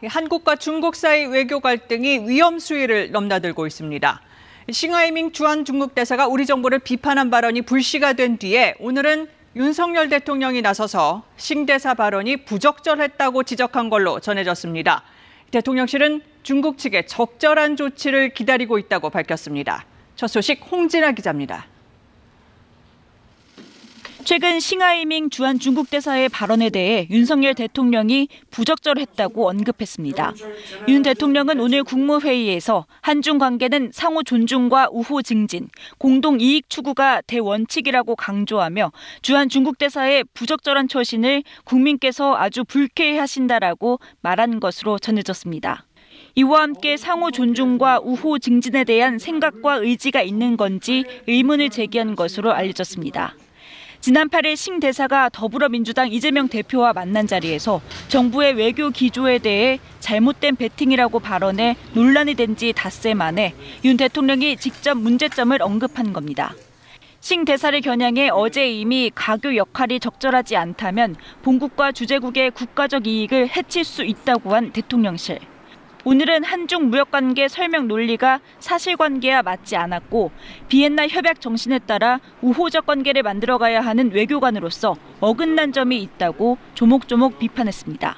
한국과 중국 사이 외교 갈등이 위험 수위를 넘나들고 있습니다. 싱하이밍 주한 중국 대사가 우리 정부를 비판한 발언이 불씨가 된 뒤에 오늘은 윤석열 대통령이 나서서 싱 대사 발언이 부적절했다고 지적한 걸로 전해졌습니다. 대통령실은 중국 측의 적절한 조치를 기다리고 있다고 밝혔습니다. 첫 소식 홍진아 기자입니다. 최근 싱하이밍 주한 중국 대사의 발언에 대해 윤석열 대통령이 부적절했다고 언급했습니다. 윤 대통령은 오늘 국무회의에서 한중 관계는 상호 존중과 우호 증진, 공동 이익 추구가 대원칙이라고 강조하며 주한 중국 대사의 부적절한 처신을 국민께서 아주 불쾌해하신다라고 말한 것으로 전해졌습니다. 이와 함께 상호 존중과 우호 증진에 대한 생각과 의지가 있는 건지 의문을 제기한 것으로 알려졌습니다. 지난 8일 싱 대사가 더불어민주당 이재명 대표와 만난 자리에서 정부의 외교 기조에 대해 잘못된 배팅이라고 발언해 논란이 된 지 닷새 만에 윤 대통령이 직접 문제점을 언급한 겁니다. 싱 대사를 겨냥해 어제 이미 가교 역할이 적절하지 않다면 본국과 주재국의 국가적 이익을 해칠 수 있다고 한 대통령실. 오늘은 한중 무역관계 설명 논리가 사실관계와 맞지 않았고 비엔나 협약 정신에 따라 우호적 관계를 만들어가야 하는 외교관으로서 어긋난 점이 있다고 조목조목 비판했습니다.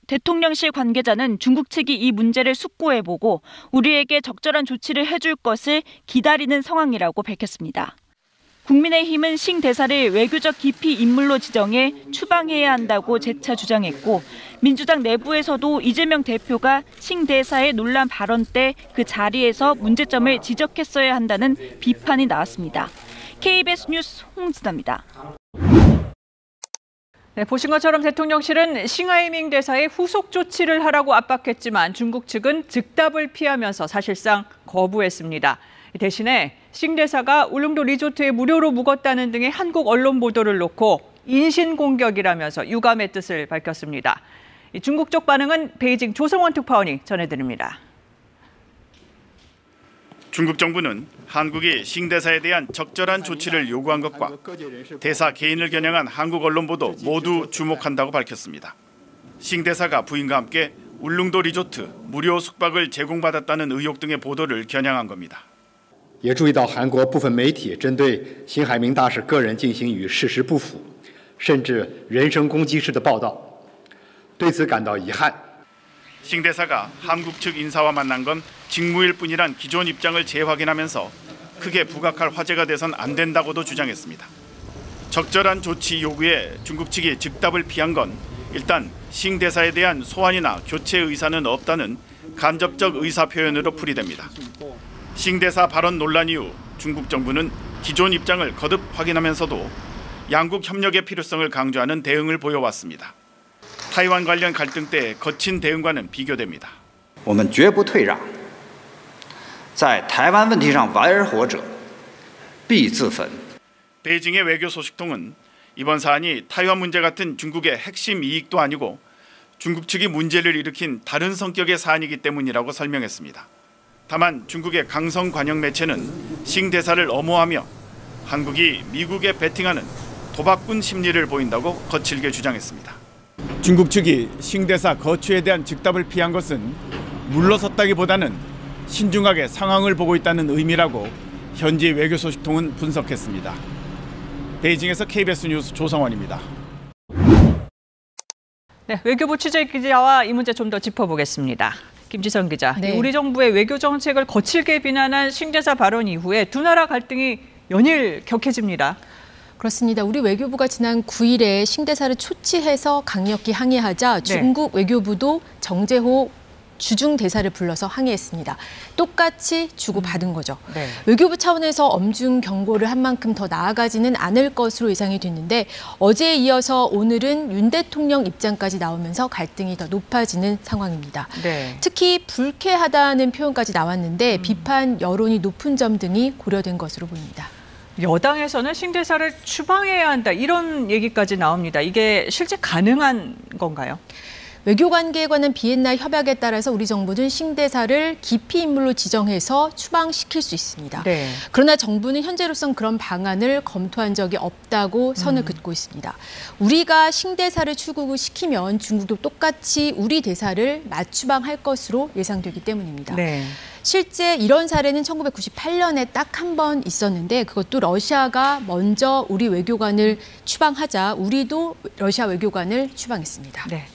대통령실 관계자는 중국 측이 이 문제를 숙고해보고 우리에게 적절한 조치를 해줄 것을 기다리는 상황이라고 밝혔습니다. 국민의힘은 싱 대사를 외교적 기피 인물로 지정해 추방해야 한다고 재차 주장했고 민주당 내부에서도 이재명 대표가 싱 대사의 논란 발언 때 그 자리에서 문제점을 지적했어야 한다는 비판이 나왔습니다. KBS 뉴스 홍진아입니다. 네, 보신 것처럼 대통령실은 싱하이밍 대사의 후속 조치를 하라고 압박했지만 중국 측은 즉답을 피하면서 사실상 거부했습니다. 대신에 싱 대사가 울릉도 리조트에 무료로 묵었다는 등의 한국 언론 보도를 놓고 인신공격이라면서 유감의 뜻을 밝혔습니다. 중국 쪽 반응은 베이징 조성원 특파원이 전해드립니다. 중국 정부는 한국이 싱 대사에 대한 적절한 조치를 요구한 것과 대사 개인을 겨냥한 한국 언론 보도 모두 주목한다고 밝혔습니다. 싱 대사가 부인과 함께 울릉도 리조트 무료 숙박을 제공받았다는 의혹 등의 보도를 겨냥한 겁니다. 也注意到韩国部分媒体针对辛海明大使个人进行与事实不符，甚至人身攻击式的报道，对此感到遗憾。 싱 대사가 한국 측 인사와 만난 건 직무일 뿐이란 기존 입장을 재확인하면서 크게 부각할 화제가 돼선 안 된다고도 주장했습니다. 적절한 조치 요구에 중국 측이 즉답을 피한 건 일단 싱 대사에 대한 소환이나 교체 의사는 없다는 간접적 의사 표현으로 풀이됩니다. 싱 대사 발언 논란 이후 중국 정부는 기존 입장을 거듭 확인하면서도 양국 협력의 필요성을 강조하는 대응을 보여왔습니다. 타이완 관련 갈등 때 거친 대응과는 비교됩니다. 我们绝不退让，在台湾问题上玩而活者必自焚。 베이징의 외교 소식통은 이번 사안이 타이완 문제 같은 중국의 핵심 이익도 아니고 중국 측이 문제를 일으킨 다른 성격의 사안이기 때문이라고 설명했습니다. 다만 중국의 강성 관영 매체는 싱 대사를 엄호하며 한국이 미국에 베팅하는 도박꾼 심리를 보인다고 거칠게 주장했습니다. 중국 측이 싱 대사 거취에 대한 즉답을 피한 것은 물러섰다기보다는 신중하게 상황을 보고 있다는 의미라고 현지 외교 소식통은 분석했습니다. 베이징에서 KBS 뉴스 조성원입니다. 네, 외교부 취재 기자와 이 문제 좀 더 짚어보겠습니다. 김지선 기자, 네. 우리 정부의 외교 정책을 거칠게 비난한 싱 대사 발언 이후에 두 나라 갈등이 연일 격해집니다. 그렇습니다. 우리 외교부가 지난 9일에 싱 대사를 초치해서 강력히 항의하자 중국 외교부도 정재호 주중 대사를 불러서 항의했습니다. 똑같이 주고받은 거죠. 네. 외교부 차원에서 엄중 경고를 한 만큼 더 나아가지는 않을 것으로 예상이 됐는데 어제에 이어서 오늘은 윤 대통령 입장까지 나오면서 갈등이 더 높아지는 상황입니다. 네. 특히 불쾌하다는 표현까지 나왔는데 비판 여론이 높은 점 등이 고려된 것으로 보입니다. 여당에서는 싱 대사를 추방해야 한다 이런 얘기까지 나옵니다. 이게 실제 가능한 건가요? 외교 관계에 관한 비엔나 협약에 따라서 우리 정부는 싱대사를 기피 인물로 지정해서 추방시킬 수 있습니다. 네. 그러나 정부는 현재로선 그런 방안을 검토한 적이 없다고 선을 긋고 있습니다. 우리가 싱대사를 출국을 시키면 중국도 똑같이 우리 대사를 맞추방할 것으로 예상되기 때문입니다. 네. 실제 이런 사례는 1998년에 딱 한 번 있었는데 그것도 러시아가 먼저 우리 외교관을 추방하자 우리도 러시아 외교관을 추방했습니다. 네.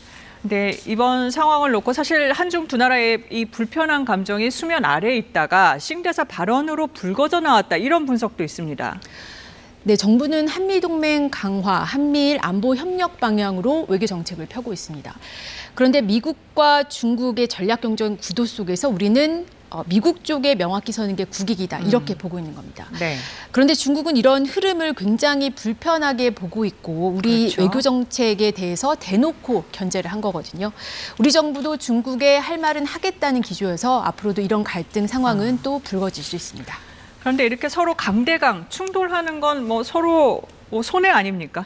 네, 이번 상황을 놓고 사실 한중 두 나라의 이 불편한 감정이 수면 아래에 있다가 싱대사 발언으로 불거져 나왔다 이런 분석도 있습니다. 네, 정부는 한미동맹 강화, 한미일 안보 협력 방향으로 외교 정책을 펴고 있습니다. 그런데 미국과 중국의 전략 경쟁 구도 속에서 우리는 미국 쪽에 명확히 서는 게 국익이다 이렇게 보고 있는 겁니다. 네. 그런데 중국은 이런 흐름을 굉장히 불편하게 보고 있고 우리 그렇죠. 외교 정책에 대해서 대놓고 견제를 한 거거든요. 우리 정부도 중국에 할 말은 하겠다는 기조여서 앞으로도 이런 갈등 상황은 또 불거질 수 있습니다. 그런데 이렇게 서로 강대강 충돌하는 건 뭐 서로 손해 아닙니까?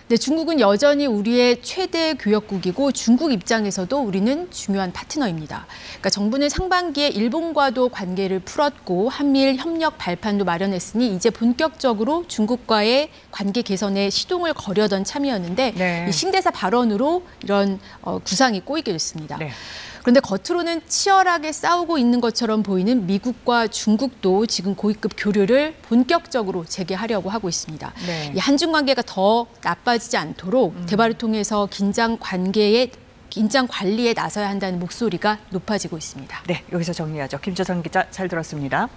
네, 중국은 여전히 우리의 최대 교역국이고 중국 입장에서도 우리는 중요한 파트너입니다. 그러니까 정부는 상반기에 일본과도 관계를 풀었고 한미일 협력 발판도 마련했으니 이제 본격적으로 중국과의 관계 개선에 시동을 거려던 참이었는데 네. 이 싱대사 발언으로 이런 구상이 꼬이게 됐습니다. 네. 그런데 겉으로는 치열하게 싸우고 있는 것처럼 보이는 미국과 중국도 지금 고위급 교류를 본격적으로 재개하려고 하고 있습니다. 네. 이 한중 관계가 더 나빠지지 않도록 대화를 통해서 긴장 관리에 나서야 한다는 목소리가 높아지고 있습니다. 네, 여기서 정리하죠. 김재선 기자 잘 들었습니다.